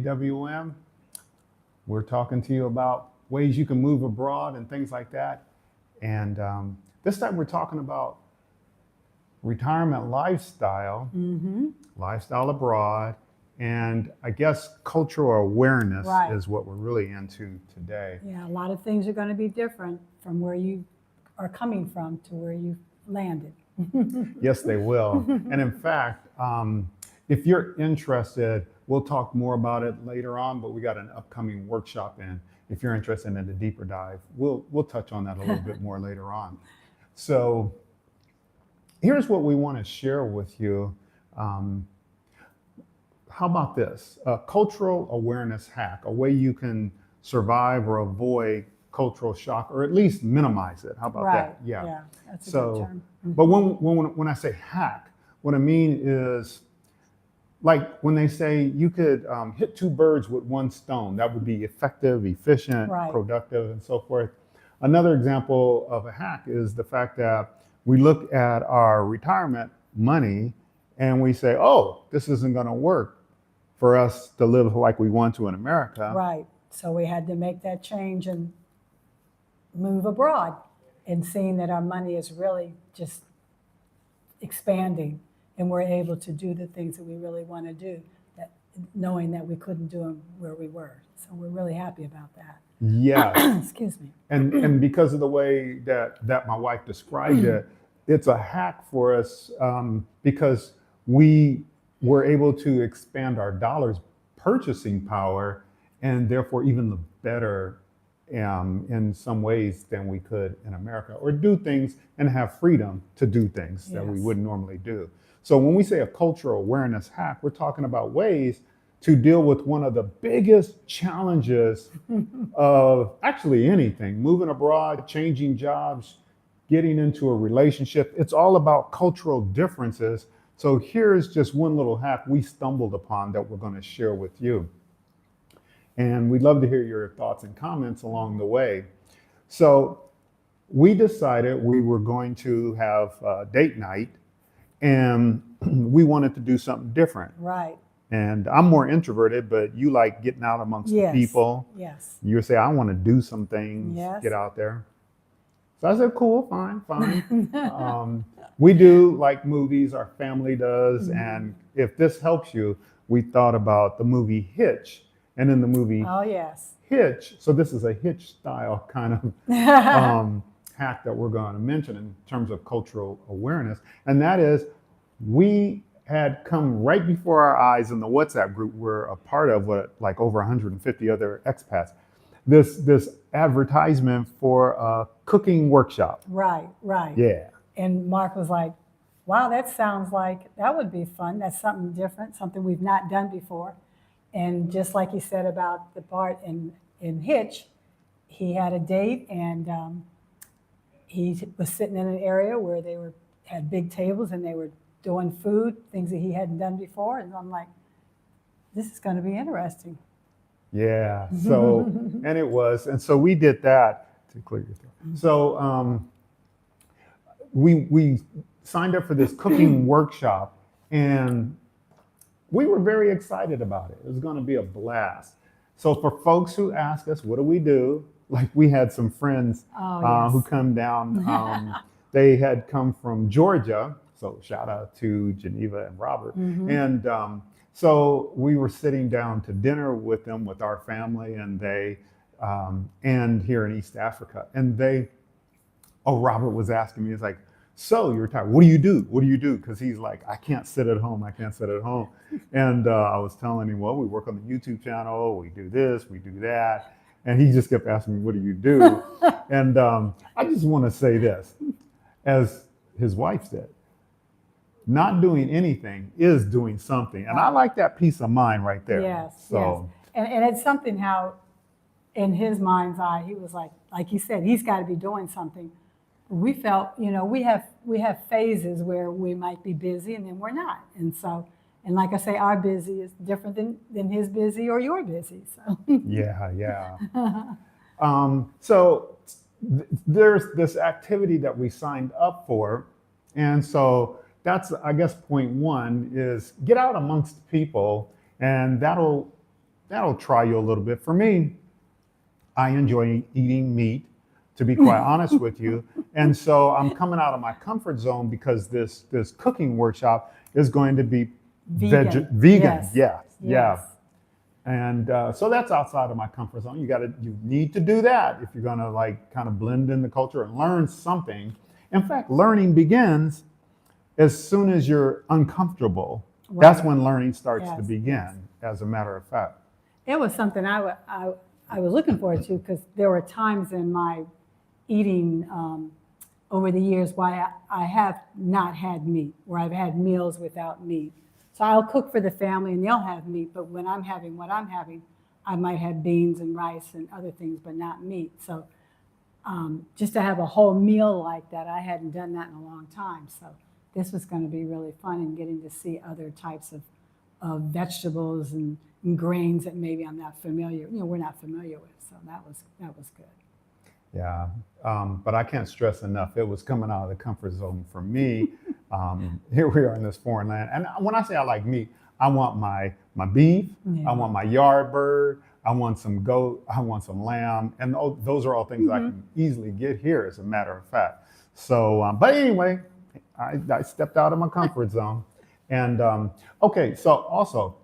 AWM. We're talking to you about ways you can move abroad and things like that. And this time we're talking about retirement lifestyle, lifestyle abroad, and I guess cultural awareness Right. is what we're really into today. Yeah, a lot of things are going to be different from where you are coming from to where you landed. Yes, they will. And in fact, if you're interested, we'll talk more about it later on, but we got an upcoming workshop in. If you're interested in a deeper dive, we'll touch on that a little bit more later on. So here's what we want to share with you. Um, how about this? A cultural awareness hack, a way you can survive or avoid cultural shock, or at least minimize it. How about Right. that? Yeah. Yeah, that's a So, good term. but when I say hack, what I mean is like when they say you could hit two birds with one stone, that would be effective, efficient, Right. productive, and so forth. Another example of a hack is the fact that we look at our retirement money and we say, oh, this isn't going to work for us to live like we want to in America. Right. So we had to make that change and move abroad, and seeing that our money is really just expanding and we're able to do the things that we really want to do, that knowing that we couldn't do them where we were. So we're really happy about that. Yes. Excuse me. And because of the way that my wife described it, it's a hack for us because we were able to expand our dollars purchasing power and therefore even live better in some ways than we could in America, or do things and have freedom to do things that we Yes. wouldn't normally do. So when we say a cultural awareness hack, we're talking about ways to deal with one of the biggest challenges of actually anything, moving abroad, changing jobs, getting into a relationship. It's all about cultural differences. So here's just one little hack we stumbled upon that we're going to share with you. And we'd love to hear your thoughts and comments along the way. So we decided we were going to have a date night and we wanted to do something different. Right. And I'm more introverted, but you like getting out amongst Yes. the people. Yes. You say, I want to do some things, Yes. get out there. So I said, cool, fine. We do like movies, our family does. And if this helps you, we thought about the movie Hitch. And in the movie Oh, yes. Hitch, so this is a Hitch style kind of hack that we're going to mention in terms of cultural awareness. And that is, we had come right before our eyes in the WhatsApp group we're a part of, with like over 150 other expats, this advertisement for a cooking workshop. Right, right. Yeah. And Mark was like, wow, that sounds like that would be fun. That's something different, something we've not done before. And just like he said about the part in Hitch, he had a date and he was sitting in an area where they had big tables and they were doing food, things that he hadn't done before. And I'm like, this is going to be interesting. Yeah. So, and it was. And so we did that to clear your throat. So we signed up for this cooking workshop and we were very excited about it. It was going to be a blast. So for folks who ask us, what do we do? Like we had some friends Yes. who come down. They had come from Georgia. So shout out to Geneva and Robert. And so we were sitting down to dinner with them, with our family, and they, and here in East Africa. And Robert was asking me, he's like, so you're retired, what do you do? What do you do? Because he's like, I can't sit at home. I can't sit at home. And I was telling him, well, we work on the YouTube channel. We do this, we do that. And he just kept asking me, what do you do? And I just want to say this, as his wife said, not doing anything is doing something. And I like that peace of mind right there. Yes, So, yes. And it's something how, in his mind's eye, he was like he said, he's got to be doing something. We felt, we have phases where we might be busy and then we're not. And so, and like I say, our busy is different than his busy or your busy. So yeah. So there's this activity that we signed up for. And so that's, I guess, point one is get out amongst people, and that'll that'll try you a little bit. For me, I enjoy eating meat, to be quite honest with you. And so I'm coming out of my comfort zone because this cooking workshop is going to be Vegan. vegan. Yes. Yeah. Yes. And so that's outside of my comfort zone. You need to do that if you're going to like kind of blend in the culture and learn something. In fact, learning begins as soon as you're uncomfortable. Right. That's when learning starts Yes. to begin, as a matter of fact. It was something I was looking forward to, because there were times in my eating over the years why I have not had meat, where I've had meals without meat. So I'll cook for the family and they'll have meat, but when I'm having what I'm having, I might have beans and rice and other things, but not meat. So just to have a whole meal like that, I hadn't done that in a long time. So this was going to be really fun, and getting to see other types of vegetables and grains that maybe I'm not familiar, we're not familiar with. So that was good. Yeah, but I can't stress enough, it was coming out of the comfort zone for me. Here we are in this foreign land. And when I say I like meat, I want my beef, I want my yard bird, I want some goat, I want some lamb. And those are all things I can easily get here, as a matter of fact. So, but anyway, I stepped out of my comfort zone. And okay, so also,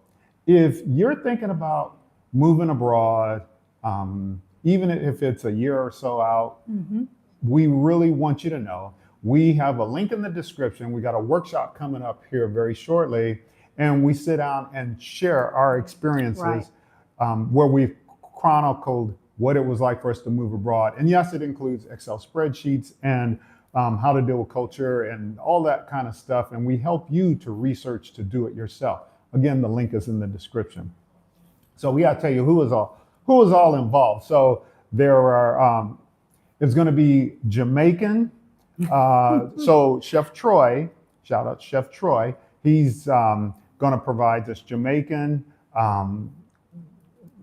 if you're thinking about moving abroad, even if it's a year or so out, we really want you to know we have a link in the description. We got a workshop coming up here very shortly, and we sit down and share our experiences, where we've chronicled what it was like for us to move abroad. And yes, it includes Excel spreadsheets and how to deal with culture and all that kind of stuff. And we help you to research to do it yourself. Again, the link is in the description. So we got to tell you who is all involved. So there are, it's going to be Jamaican. So Chef Troy, shout out Chef Troy, he's going to provide this Jamaican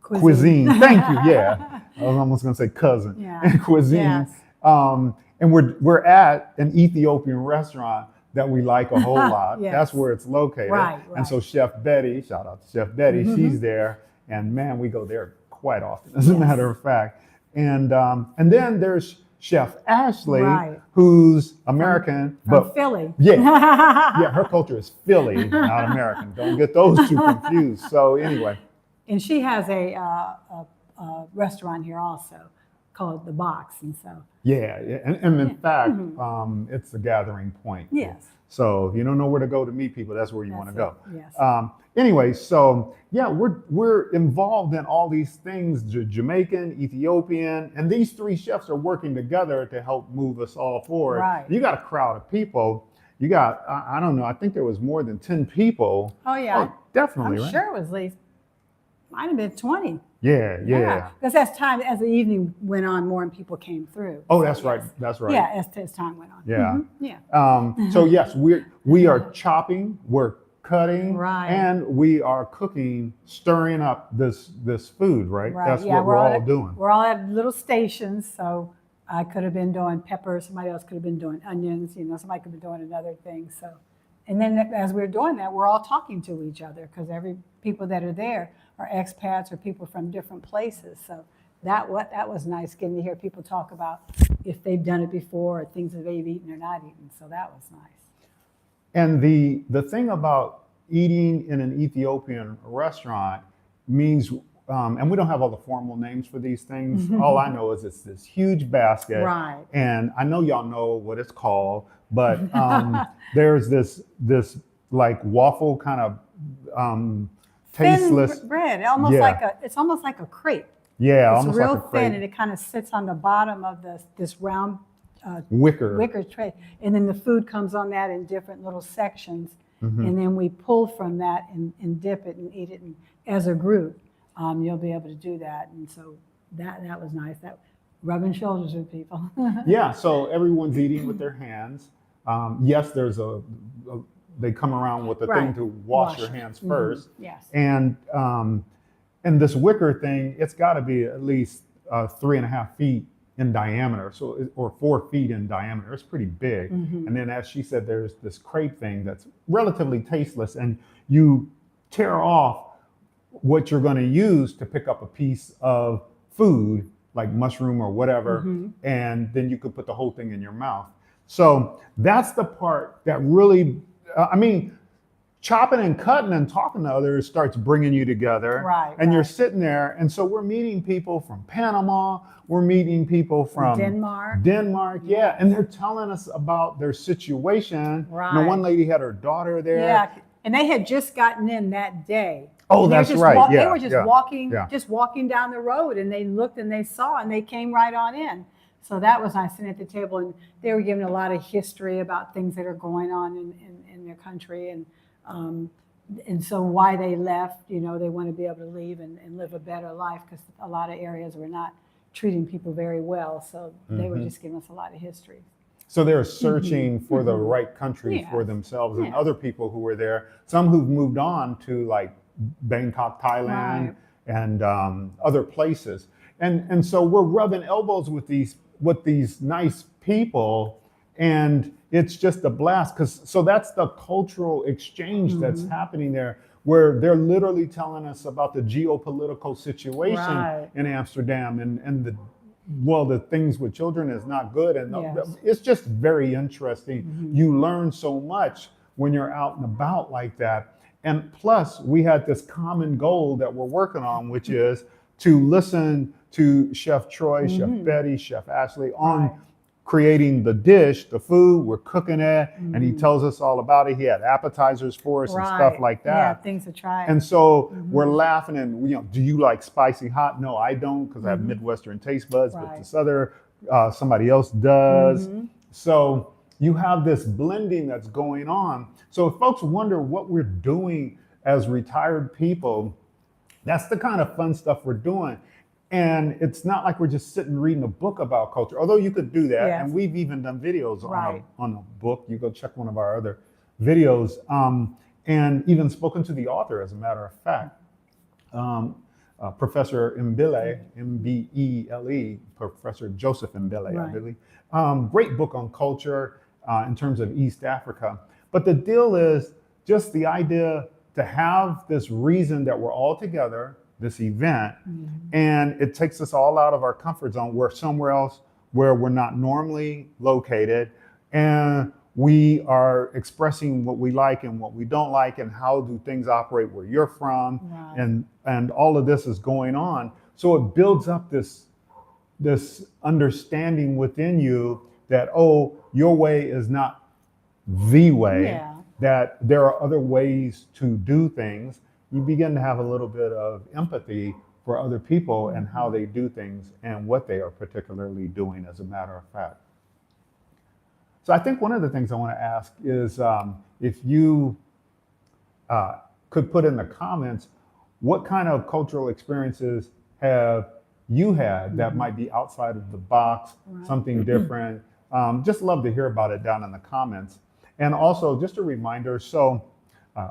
cuisine. Thank you. Yeah, I was almost going to say cousin. Cuisine. Yes. And we're at an Ethiopian restaurant that we like a whole lot. Yes. That's where it's located. Right. And so Chef Betty, shout out to Chef Betty, she's there. And man, we go there quite often, as a matter of fact. And then there's Chef Ashley, who's American, but Philly. Yeah, her culture is Philly, not American. Don't get those two confused. So anyway. And she has a restaurant here also called The Box, and so. Yeah, and in fact, it's a gathering point. Yes. So if you don't know where to go to meet people, that's where you want to go. Yes. Anyway, so yeah, we're involved in all these things, Jamaican, Ethiopian, and these three chefs are working together to help move us all forward. Right. You got a crowd of people. You got, I don't know, I think there was more than 10 people. Oh yeah. Oh, definitely, I'm right? sure it was at least, might have been 20. Yeah. Because as the evening went on, more and people came through. Oh, that's right. That's right. Yeah, as time went on. Yeah. Yeah. So yes, we are chopping, we're cutting, right, and we are cooking, stirring up this food, right? Right. That's what we're all doing. We're all at little stations, so I could have been doing peppers, somebody else could have been doing onions, somebody could have been doing another thing. So, and then as we're doing that, we're all talking to each other, because every people that are there are expats or people from different places. So that was nice, getting to hear people talk about if they've done it before or things that they've eaten or not eaten. So that was nice. And the thing about eating in an Ethiopian restaurant means, and we don't have all the formal names for these things. All I know is it's this huge basket. Right. And I know y'all know what it's called, but there's this like waffle kind of tasteless thin bread. It's almost like a crepe. Yeah, it's almost real like a crepe. thin, and it kind of sits on the bottom of this round wicker tray, and then the food comes on that in different little sections, and then we pull from that and dip it and eat it, and as a group, you'll be able to do that, and so that was nice. That rubbing shoulders with people. Yeah, so everyone's eating with their hands. Yes, there's they come around with a thing to wash your hands first. Yes. And this wicker thing, it's got to be at least 3.5 feet in diameter, or 4 feet in diameter. It's pretty big. And then, as she said, there's this crepe thing that's relatively tasteless, and you tear off what you're going to use to pick up a piece of food, like mushroom or whatever, and then you could put the whole thing in your mouth. So that's the part that really, I mean, chopping and cutting and talking to others starts bringing you together. Right, and you're right. sitting there. And so we're meeting people from Panama, we're meeting people from Denmark. yeah. And they're telling us about their situation. Right. And one lady had her daughter there. Yeah, and they had just gotten in that day. Oh, And that's right. They Yeah, were just yeah, walking, yeah. just walking down the road, and they looked and they saw, and they came right on in. So that was nice, sitting at the table, and they were giving a lot of history about things that are going on in their country, and so why they left. You know, they want to be able to leave and live a better life, because a lot of areas were not treating people very well. So they were just giving us a lot of history. So they're searching for the right country for themselves and other people who were there. Some who've moved on to like Bangkok, Thailand, and other places. And so we're rubbing elbows with these nice people, and it's just a blast, because so that's the cultural exchange that's happening there, where they're literally telling us about the geopolitical situation in Amsterdam, and the things with children is not good, and it's just very interesting. You learn so much when you're out and about like that. And plus, we had this common goal that we're working on, which is to listen to Chef Troy, Chef Betty, Chef Ashley on creating the dish, the food. We're cooking it, and he tells us all about it. He had appetizers for us and stuff like that. Yeah, things to try. And so we're laughing, and do you like spicy hot? No, I don't, because I have Midwestern taste buds, but this other somebody else does. So you have this blending that's going on. So if folks wonder what we're doing as retired people, that's the kind of fun stuff we're doing. And it's not like we're just sitting reading a book about culture, although you could do that. And we've even done videos on a book. You go check one of our other videos, and even spoken to the author, as a matter of fact. Professor Mbele, M-B-E-L-E, Professor Joseph Mbele, I believe. Great book on culture in terms of East Africa. But the deal is just the idea to have this reason that we're all together, this event, and it takes us all out of our comfort zone. We're somewhere else where we're not normally located, and we are expressing what we like and what we don't like, and how do things operate where you're from, and all of this is going on. So it builds up this understanding within you that, oh, your way is not the way, that there are other ways to do things. You begin to have a little bit of empathy for other people and how they do things and what they are particularly doing, as a matter of fact. So I think one of the things I want to ask is if you could put in the comments, what kind of cultural experiences have you had that might be outside of the box, something different? Just love to hear about it down in the comments. And also, just a reminder, so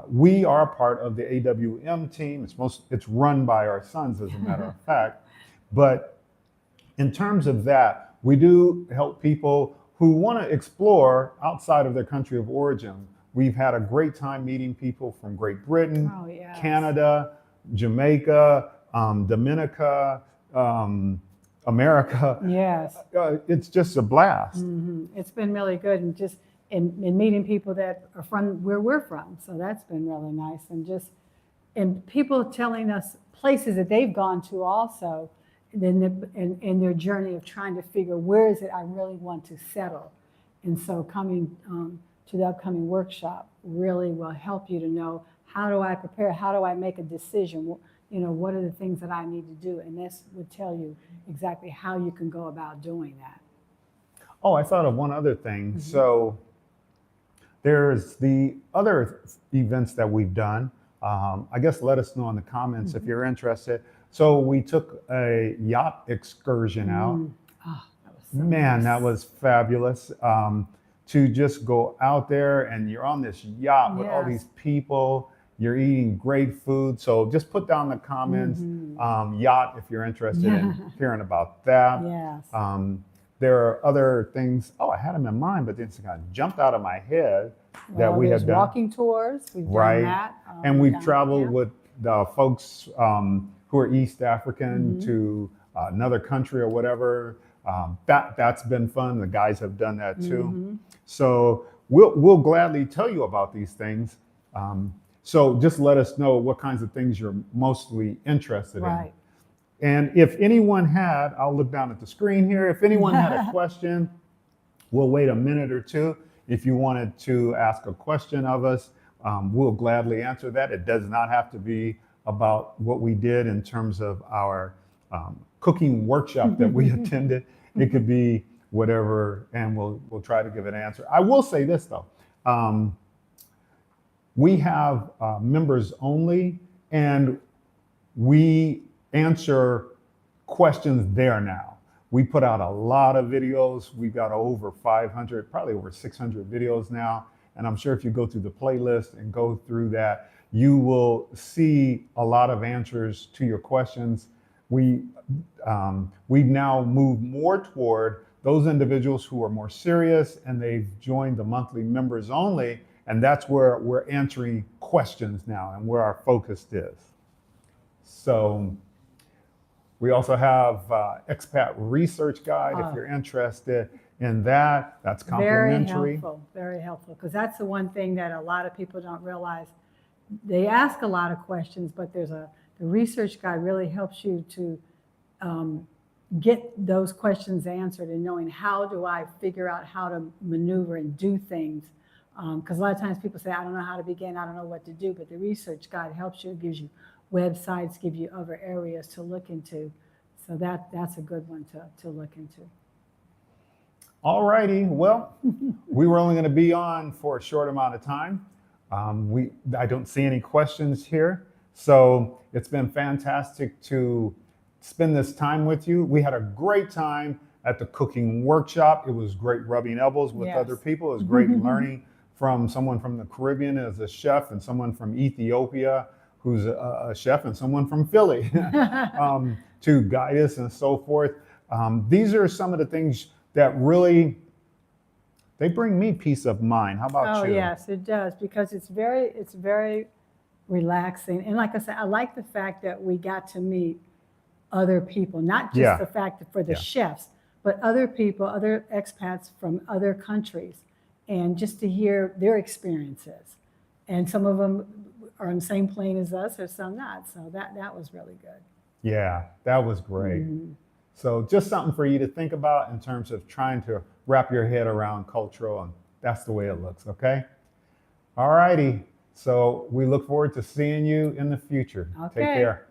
we are part of the AWM team. It's run by our sons, as a matter of fact. But in terms of that, we do help people who want to explore outside of their country of origin. We've had a great time meeting people from Great Britain, Canada, Jamaica, Dominica, America. It's just a blast. It's been really good, and just in meeting people that are from where we're from. So that's been really nice. And people telling us places that they've gone to also, in their journey of trying to figure, where is it I really want to settle? And so coming to the upcoming workshop really will help you to know, how do I prepare? How do I make a decision? What are the things that I need to do? And this would tell you exactly how you can go about doing that. Oh, I thought of one other thing. So there's the other events that we've done. I guess let us know in the comments if you're interested. So we took a yacht excursion out. Oh, that was so nice. That was fabulous. To just go out there, and you're on this yacht with all these people. You're eating great food. So just put down in the comments, yacht, if you're interested in hearing about that. There are other things. Oh, I had them in mind, but then it kind of jumped out of my head that we have done. Walking tours. We've done that. And we've traveled with the folks who are East African to another country or whatever. That's been fun. The guys have done that too. So we'll gladly tell you about these things. So just let us know what kinds of things you're mostly interested in. And if anyone had, I'll look down at the screen here. If anyone had a question, we'll wait a minute or two. If you wanted to ask a question of us, we'll gladly answer that. It does not have to be about what we did in terms of our cooking workshop that we attended. It could be whatever, and we'll try to give an answer. I will say this though, we have members only, and we answer questions there now. We put out a lot of videos. We've got over 500, probably over 600 videos now. And I'm sure if you go through the playlist and go through that, you will see a lot of answers to your questions. We've now moved more toward those individuals who are more serious and they've joined the monthly members only. And that's where we're answering questions now and where our focus is. So we also have expat research guide if you're interested in that. That's complimentary. Very helpful, because that's the one thing that a lot of people don't realize. They ask a lot of questions, but the research guide really helps you to get those questions answered and knowing how do I figure out how to maneuver and do things. Because a lot of times people say, I don't know how to begin, I don't know what to do, but the research guide helps you, gives you websites, give you other areas to look into. So that's a good one to look into. All righty. Well, we were only going to be on for a short amount of time. I don't see any questions here. So it's been fantastic to spend this time with you. We had a great time at the cooking workshop. It was great rubbing elbows with other people. It was great learning from someone from the Caribbean as a chef and someone from Ethiopia who's a chef and someone from Philly to guide us and so forth. These are some of the things that really, they bring me peace of mind. How about you? Oh yes, it does, because it's very relaxing. And like I said, I like the fact that we got to meet other people, not just the fact that for the chefs, but other people, other expats from other countries, and just to hear their experiences. And some of them are on the same plane as us, or some not. So that was really good. Yeah, that was great. So just something for you to think about in terms of trying to wrap your head around cultural, and that's the way it looks, okay? All righty. So we look forward to seeing you in the future. Okay. Take care.